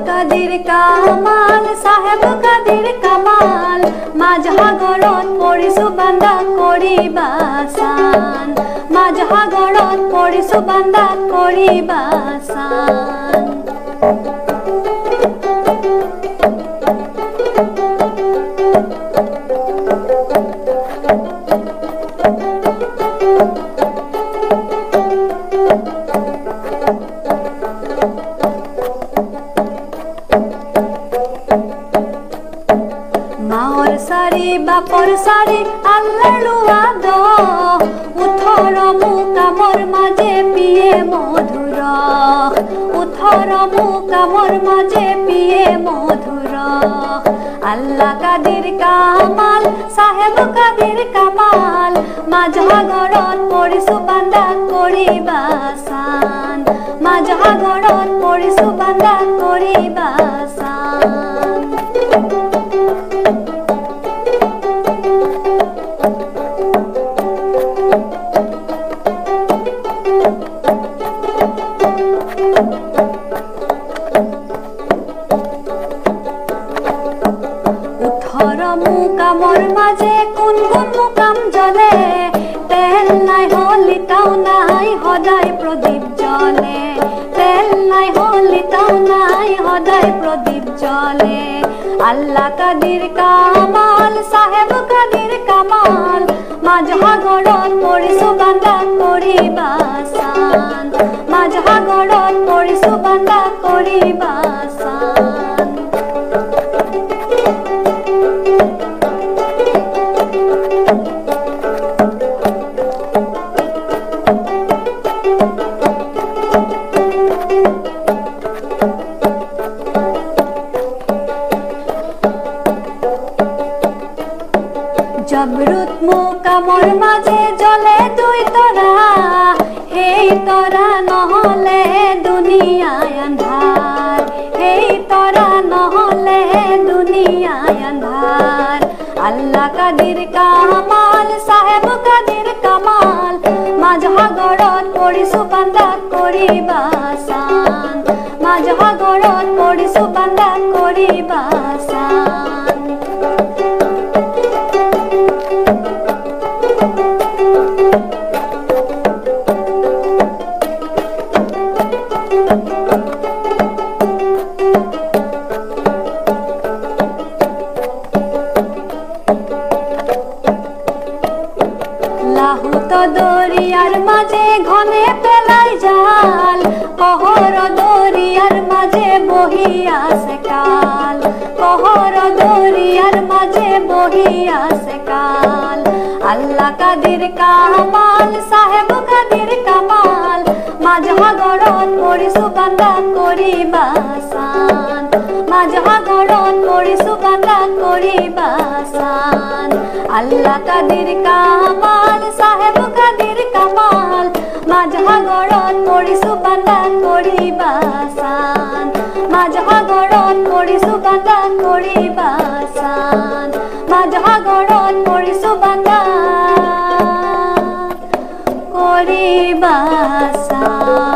কাদিৰ কামাল সাহেব কাদিৰ কামাল মাঝহাগৰত পৰিছো বান্দা কৰিবাসান মাঝহাগৰত পৰিছো বান্দা কৰিবাসান মাওর সারি বাপর সারি আল্লাহ লুয়াদ উথর মুকামর মাঝে পিয়ে মধুর উথর মুকামর মাঝে পিয়ে মধুর আল্লাহ কাদির কামাল সাহেব কাদির কামাল মাঝহাগৰত পৰিছো বান্দা কৰিবাসান মাঝহাগৰত পৰিছো বান্দা কৰিবাসান মুকামৰ মাঝে কোন কোন মুকাম জ্বলে তেল নাই হলিতাও নাই সদায় প্ৰদীপ জ্বলে তেল নাই হলিতাও নাই সদায় প্ৰদীপ জ্বলে আল্লাহ কাদিৰ কামাল সাহেব কাদিৰ কামাল মাঝহাগৰত পৰিছো বান্দা কৰিবাসান মাঝহাগৰত পৰিছো বান্দা কৰিবাসান জবৰুত মুকামৰ মাঝে জ্বলে দুই তৰা সেই তৰা নহলে দুনিয়ায় আন্ধাৰ সেই তৰা নহলে দুনিয়ায় আন্ধাৰ আল্লাহ কাদিৰ কামাল সাহেব কাদিৰ কামাল মাঝহাগৰত পৰিছো বান্দা কৰিবাসান মাঝহাগৰত পৰিছো বান্দা কৰিবাসান লাহুত দরিয়ার মাঝে ঘনে পেলাই জাল কহর দরিয়ার মাঝে বহি আছে কাল কহর দরিয়ার মাঝে বহি আছে কাল আল্লাহ কাদির কামাল সাহেব কাদির কামাল মাঝহাগৰত পৰিছো বান্দা কৰিবাসান মাঝহাগৰত পৰিছো বান্দা কৰিবাসান আল্লাহ কাদিৰ কামাল সাহেব কাদিৰ কামাল মাঝহাগৰত পৰিছো বান্দা কৰিবাসান মাঝহাগৰত পৰিছো বান্দা কৰিবাসান মাঝহাগৰত পৰিছো বান্দা কৰিবাসান